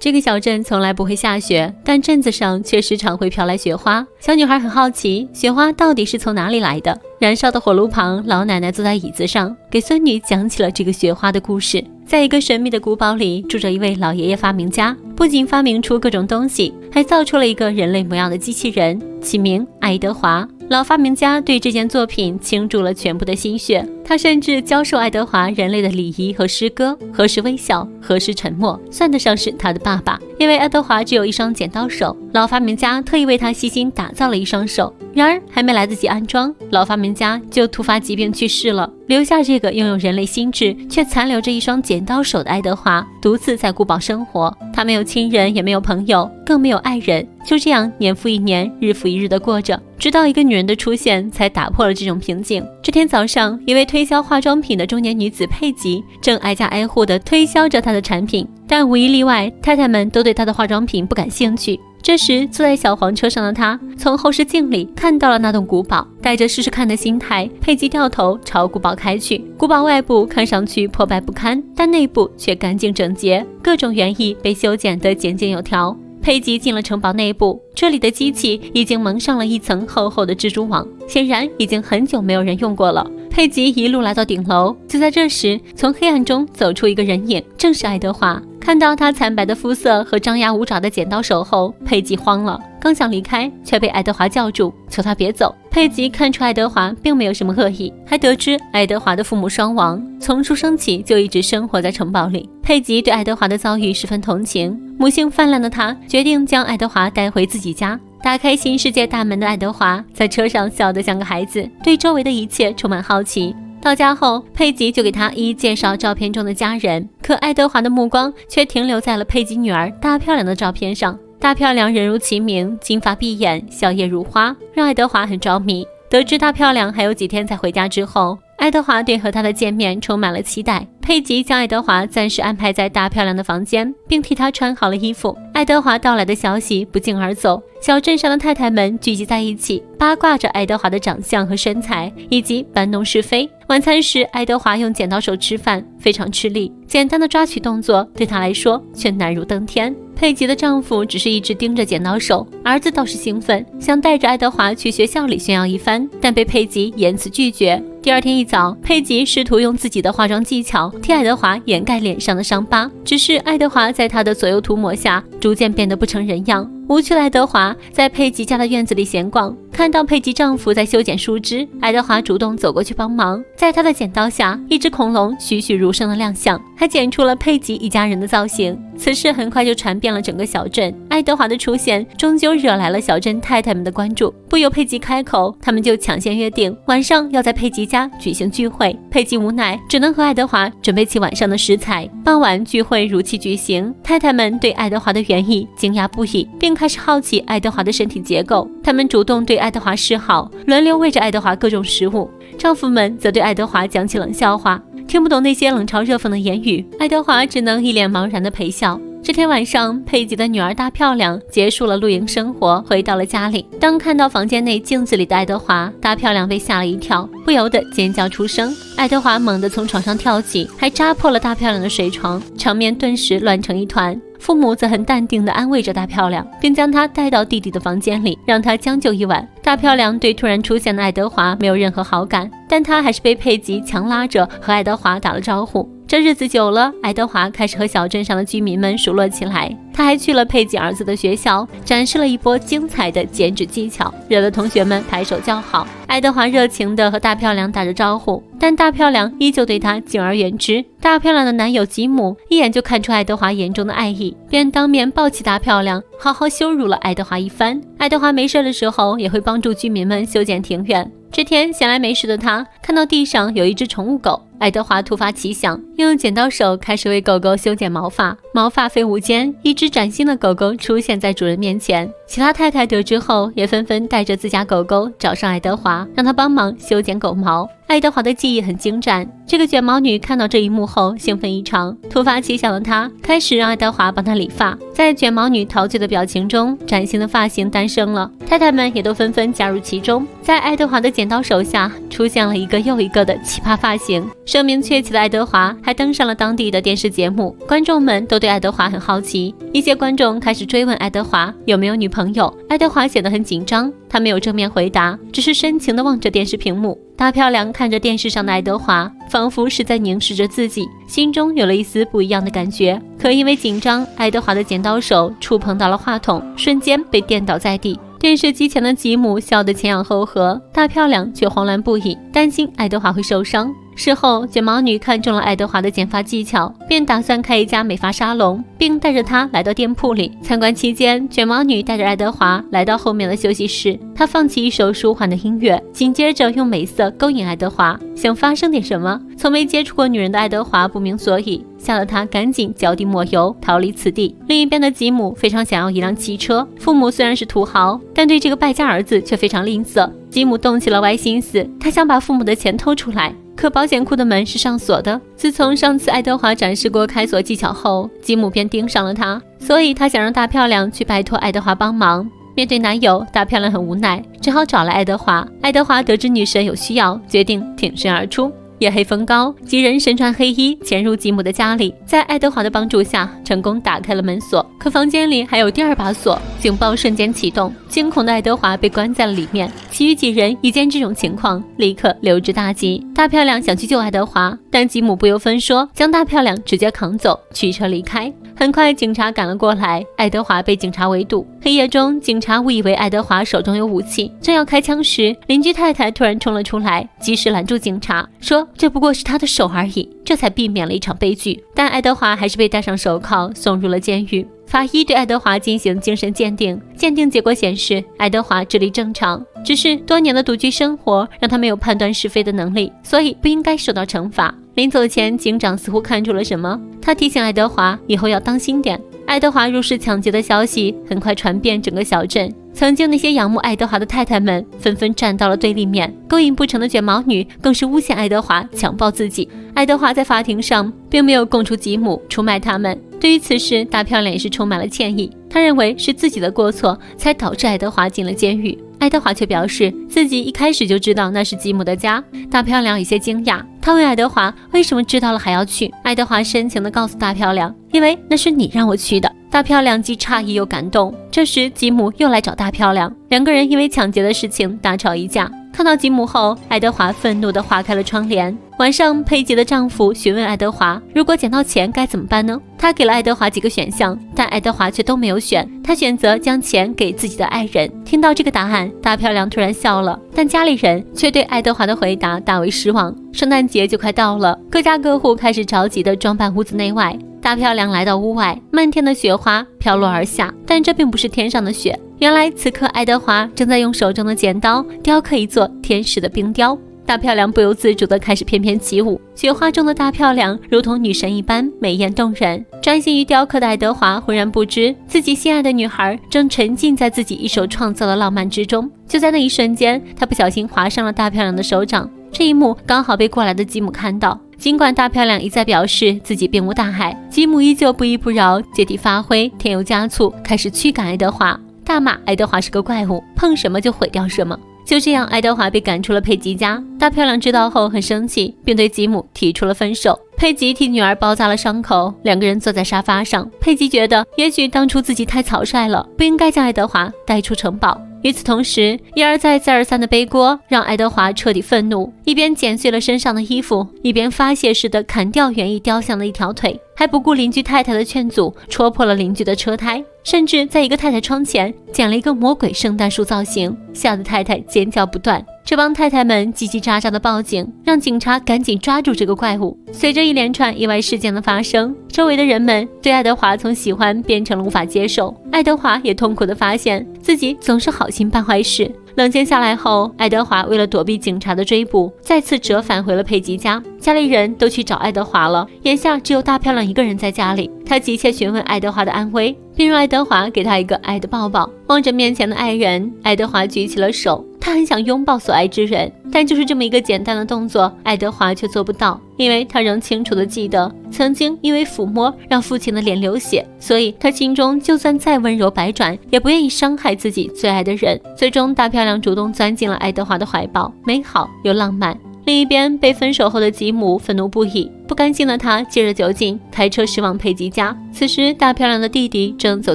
这个小镇从来不会下雪，但镇子上却时常会飘来雪花。小女孩很好奇，雪花到底是从哪里来的？燃烧的火炉旁，老奶奶坐在椅子上，给孙女讲起了这个雪花的故事。在一个神秘的古堡里，住着一位老爷爷发明家，不仅发明出各种东西，还造出了一个人类模样的机器人，起名爱德华。老发明家对这件作品倾注了全部的心血，他甚至教授爱德华人类的礼仪和诗歌，何时微笑，何时沉默，算得上是他的爸爸。因为爱德华只有一双剪刀手，老发明家特意为他悉心打造了一双手。然而还没来得及安装，老发明家就突发疾病去世了，留下这个拥有人类心智却残留着一双剪刀手的爱德华，独自在古堡生活。他没有亲人，也没有朋友，更没有爱人，就这样年复一年，日复一日的过着，直到一个女人的出现才打破了这种平静。这天早上，一位推销化妆品的中年女子佩吉正挨家挨户地推销着她的产品，但无一例外，太太们都对她的化妆品不感兴趣。这时，坐在小黄车上的她从后视镜里看到了那栋古堡，带着试试看的心态，佩吉掉头朝古堡开去。古堡外部看上去破败不堪，但内部却干净整洁，各种园艺被修剪得井井有条。佩吉进了城堡内部，这里的机器已经蒙上了一层厚厚的蜘蛛网，显然已经很久没有人用过了。佩吉一路来到顶楼，就在这时，从黑暗中走出一个人影，正是爱德华。看到他惨白的肤色和张牙舞爪的剪刀手后，佩吉慌了，刚想离开，却被爱德华叫住，求他别走。佩吉看出爱德华并没有什么恶意，还得知爱德华的父母双亡，从出生起就一直生活在城堡里。佩吉对爱德华的遭遇十分同情，母性泛滥的他决定将爱德华带回自己家。打开新世界大门的爱德华在车上笑得像个孩子，对周围的一切充满好奇。到家后，佩吉就给他一一介绍照片中的家人，可爱德华的目光却停留在了佩吉女儿大漂亮的照片上。大漂亮人如其名，金发碧眼，笑靥如花，让爱德华很着迷。得知大漂亮还有几天才回家之后，爱德华对和她的见面充满了期待。佩吉将爱德华暂时安排在大漂亮的房间，并替她穿好了衣服。爱德华到来的消息不胫而走，小镇上的太太们聚集在一起，八卦着爱德华的长相和身材，以及搬弄是非。晚餐时，爱德华用剪刀手吃饭，非常吃力，简单的抓取动作对他来说却难如登天。佩吉的丈夫只是一直盯着剪刀手，儿子倒是兴奋，想带着爱德华去学校里炫耀一番，但被佩吉严词拒绝。第二天一早，佩吉试图用自己的化妆技巧替爱德华掩盖脸上的伤疤，只是爱德华在她的左右涂抹下逐渐变得不成人样。无趣的爱德华在佩吉家的院子里闲逛，看到佩吉丈夫在修剪树枝，爱德华主动走过去帮忙。在他的剪刀下，一只恐龙栩栩如生的亮相，还剪出了佩吉一家人的造型。此事很快就传遍了整个小镇。爱德华的出现终究惹来了小镇太太们的关注，不由佩吉开口，他们就抢先约定晚上要在佩吉家举行聚会。佩吉无奈，只能和爱德华准备起晚上的食材。傍晚聚会如期举行，太太们对爱德华的原意惊讶不已，并开始好奇爱德华的身体结构。他们主动对爱德华示好，轮流喂着爱德华各种食物。丈夫们则对爱德华讲起冷笑话，听不懂那些冷嘲热讽的言语，爱德华只能一脸茫然的陪笑。这天晚上，佩吉的女儿大漂亮结束了露营生活，回到了家里。当看到房间内镜子里的爱德华，大漂亮被吓了一跳，不由得尖叫出声。爱德华猛地从床上跳起，还扎破了大漂亮的睡床，场面顿时乱成一团。父母则很淡定地安慰着大漂亮，并将她带到弟弟的房间里，让她将就一晚。大漂亮对突然出现的爱德华没有任何好感，但她还是被佩吉强拉着和爱德华打了招呼。这日子久了，爱德华开始和小镇上的居民们熟络起来。他还去了佩吉儿子的学校，展示了一波精彩的剪纸技巧，惹得同学们拍手叫好。爱德华热情地和大漂亮打着招呼，但大漂亮依旧对他敬而远之。大漂亮的男友吉姆一眼就看出爱德华眼中的爱意，便当面抱起大漂亮，好好羞辱了爱德华一番。爱德华没事的时候也会帮助居民们修剪庭院。这天闲来没事的他看到地上有一只宠物狗，爱德华突发奇想，用剪刀手开始为狗狗修剪毛发。毛发飞舞间，一只崭新的狗狗出现在主人面前。其他太太得知后也纷纷带着自家狗狗找上爱德华，让他帮忙修剪狗毛。爱德华的技艺很精湛，这个卷毛女看到这一幕后兴奋异常，突发奇想的她开始让爱德华帮她理发。在卷毛女陶醉的表情中，崭新的发型诞生了，太太们也都纷纷加入其中。在爱德华的剪刀手下，出现了一个又一个的奇葩发型。声名鹊起的爱德华还还登上了当地的电视节目，观众们都对爱德华很好奇，一些观众开始追问爱德华有没有女朋友。爱德华显得很紧张，他没有正面回答，只是深情地望着电视屏幕。大漂亮看着电视上的爱德华，仿佛是在凝视着自己，心中有了一丝不一样的感觉。可因为紧张，爱德华的剪刀手触碰到了话筒，瞬间被电倒在地。电视机前的吉姆笑得前仰后合，大漂亮却慌乱不已，担心爱德华会受伤。事后，卷毛女看中了爱德华的剪发技巧，便打算开一家美发沙龙，并带着他来到店铺里参观。期间，卷毛女带着爱德华来到后面的休息室，她放起一首舒缓的音乐，紧接着用美色勾引爱德华，想发生点什么。从没接触过女人的爱德华不明所以，吓得他赶紧脚底抹油逃离此地。另一边的吉姆非常想要一辆汽车，父母虽然是土豪，但对这个败家儿子却非常吝啬。吉姆动起了歪心思，他想把父母的钱偷出来。可保险库的门是上锁的。自从上次爱德华展示过开锁技巧后，吉姆便盯上了他，所以他想让大漂亮去拜托爱德华帮忙。面对男友，大漂亮很无奈，只好找来爱德华。爱德华得知女神有需要，决定挺身而出。夜黑风高，几人身穿黑衣潜入吉姆的家里，在爱德华的帮助下，成功打开了门锁。可房间里还有第二把锁，警报瞬间启动，惊恐的爱德华被关在了里面。其余几人一见这种情况，立刻溜之大吉。大漂亮想去救爱德华，但吉姆不由分说，将大漂亮直接扛走，驱车离开。很快，警察赶了过来，爱德华被警察围堵。黑夜中，警察误以为爱德华手中有武器，正要开枪时，邻居太太突然冲了出来，及时拦住警察，说这不过是他的手而已，这才避免了一场悲剧。但爱德华还是被戴上手铐，送入了监狱。法医对爱德华进行精神鉴定，鉴定结果显示爱德华智力正常，只是多年的独居生活让他没有判断是非的能力，所以不应该受到惩罚。临走前，警长似乎看出了什么，他提醒爱德华以后要当心点。爱德华入室抢劫的消息很快传遍整个小镇，曾经那些仰慕爱德华的太太们纷纷站到了对立面，勾引不成的卷毛女更是诬陷爱德华强暴自己。爱德华在法庭上并没有供出吉姆，出卖他们。对于此事，大漂亮也是充满了歉意，他认为是自己的过错才导致爱德华进了监狱。爱德华却表示自己一开始就知道那是吉姆的家。大漂亮有些惊讶，他问爱德华为什么知道了还要去。爱德华深情地告诉大漂亮，因为那是你让我去的。大漂亮既诧异又感动。这时吉姆又来找大漂亮，两个人因为抢劫的事情大吵一架。看到吉姆后，爱德华愤怒地划开了窗帘。晚上，佩吉的丈夫询问爱德华，如果捡到钱该怎么办呢？他给了爱德华几个选项，但爱德华却都没有选，他选择将钱给自己的爱人。听到这个答案，大漂亮突然笑了，但家里人却对爱德华的回答大为失望。圣诞节就快到了，各家各户开始着急地装扮屋子内外。大漂亮来到屋外，漫天的雪花飘落而下，但这并不是天上的雪。原来此刻爱德华正在用手中的剪刀雕刻一座天使的冰雕。大漂亮不由自主地开始翩翩起舞，雪花中的大漂亮如同女神一般美艳动人。专心于雕刻的爱德华浑然不知，自己心爱的女孩正沉浸在自己一手创造的浪漫之中。就在那一瞬间，他不小心划伤了大漂亮的手掌。这一幕刚好被过来的吉姆看到。尽管大漂亮一再表示自己并无大碍，吉姆依旧不依不饶，借题发挥，添油加醋，开始驱赶爱德华，大骂爱德华是个怪物，碰什么就毁掉什么。就这样，爱德华被赶出了佩吉家。大漂亮知道后很生气，并对吉姆提出了分手。佩吉替女儿包扎了伤口，两个人坐在沙发上。佩吉觉得也许当初自己太草率了，不应该将爱德华带出城堡。与此同时，一而再再而三的背锅让爱德华彻底愤怒，一边剪碎了身上的衣服，一边发泄似的砍掉园艺雕像的一条腿，还不顾邻居太太的劝阻，戳破了邻居的车胎，甚至在一个太太窗前剪了一个魔鬼圣诞树造型，吓得太太尖叫不断。这帮太太们叽叽喳喳的报警，让警察赶紧抓住这个怪物。随着一连串意外事件的发生，周围的人们对爱德华从喜欢变成了无法接受。爱德华也痛苦地发现自己总是好心办坏事。冷静下来后，爱德华为了躲避警察的追捕，再次折返回了佩吉家。家里人都去找爱德华了，眼下只有大漂亮一个人在家里。他急切询问爱德华的安危，并让爱德华给他一个爱的抱抱。望着面前的爱人，爱德华举起了手，他很想拥抱所爱之人，但就是这么一个简单的动作，爱德华却做不到，因为他仍清楚地记得曾经因为抚摸让父亲的脸流血，所以他心中就算再温柔百转，也不愿意伤害自己最爱的人。最终，大漂亮主动钻进了爱德华的怀抱，美好又浪漫。另一边，被分手后的吉姆愤怒不已，不甘心的他借着酒劲开车驶往佩吉家。此时大漂亮的弟弟正走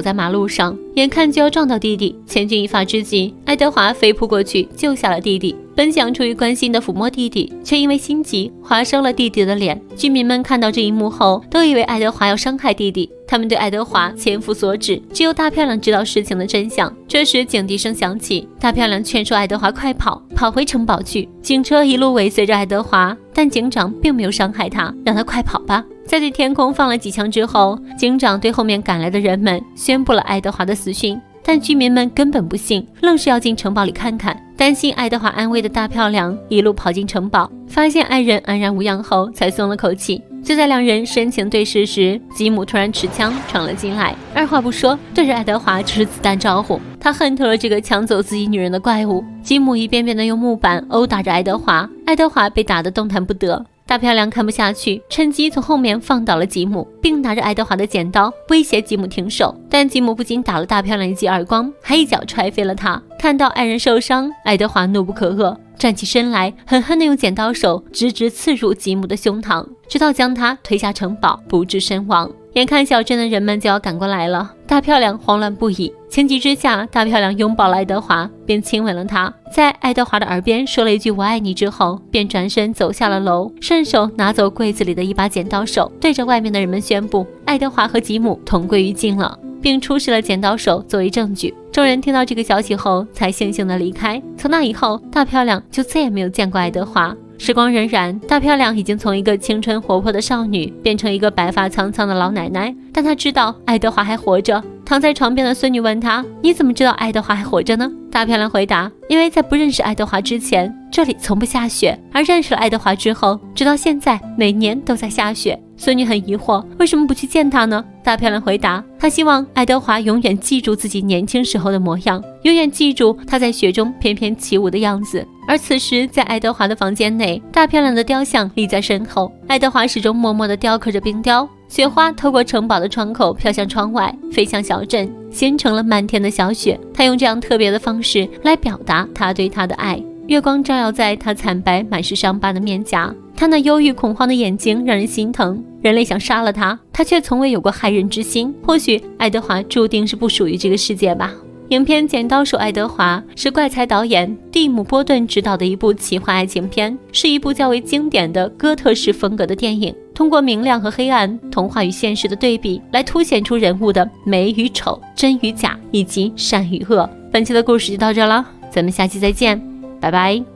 在马路上，眼看就要撞到弟弟，千钧一发之际，爱德华飞扑过去救下了弟弟。本想出于关心的抚摸弟弟，却因为心急划伤了弟弟的脸。居民们看到这一幕后，都以为爱德华要伤害弟弟，他们对爱德华千夫所指，只有大漂亮知道事情的真相。这时警笛声响起，大漂亮劝说爱德华快跑，跑回城堡去。警车一路尾随着爱德华，但警长并没有伤害他，让他快跑吧。在对天空放了几枪之后，警长对后面赶来的人们宣布了爱德华的死讯。但居民们根本不信，愣是要进城堡里看看。担心爱德华安危的大漂亮一路跑进城堡，发现爱人安然无恙后才松了口气。就在两人深情对视时，吉姆突然持枪闯了进来，二话不说对着爱德华就是子弹招呼。他恨透了这个抢走自己女人的怪物。吉姆一遍遍地用木板殴打着爱德华，爱德华被打得动弹不得。大漂亮看不下去，趁机从后面放倒了吉姆，并拿着爱德华的剪刀威胁吉姆停手。但吉姆不仅打了大漂亮一记耳光，还一脚踹飞了他。看到爱人受伤，爱德华怒不可遏，站起身来，狠狠地用剪刀手直直刺入吉姆的胸膛，直到将他推下城堡，不治身亡。眼看小镇的人们就要赶过来了，大漂亮慌乱不已。情急之下，大漂亮拥抱了爱德华，便亲吻了他，在爱德华的耳边说了一句我爱你之后，便转身走下了楼，顺手拿走柜子里的一把剪刀手，对着外面的人们宣布爱德华和吉姆同归于尽了，并出示了剪刀手作为证据。众人听到这个消息后才悻悻地离开。从那以后，大漂亮就再也没有见过爱德华。时光荏苒，大漂亮已经从一个青春活泼的少女变成一个白发苍苍的老奶奶，但她知道爱德华还活着。躺在床边的孙女问她，你怎么知道爱德华还活着呢？大漂亮回答，因为在不认识爱德华之前，这里从不下雪，而认识了爱德华之后，直到现在每年都在下雪。孙女很疑惑，为什么不去见他呢？大漂亮回答，她希望爱德华永远记住自己年轻时候的模样，永远记住他在雪中翩翩起舞的样子。而此时在爱德华的房间内，大漂亮的雕像立在身后，爱德华始终默默地雕刻着冰雕。雪花透过城堡的窗口飘向窗外，飞向小镇，形成了漫天的小雪。他用这样特别的方式来表达他对她的爱。月光照耀在他惨白满是伤疤的面颊，他那忧郁恐慌的眼睛让人心疼。人类想杀了他，他却从未有过害人之心。或许爱德华注定是不属于这个世界吧。影片《剪刀手爱德华》是怪才导演蒂姆·波顿执导的一部奇幻爱情片，是一部较为经典的哥特式风格的电影，通过明亮和黑暗、童话与现实的对比，来凸显出人物的美与丑、真与假以及善与恶。本期的故事就到这了，咱们下期再见，拜拜。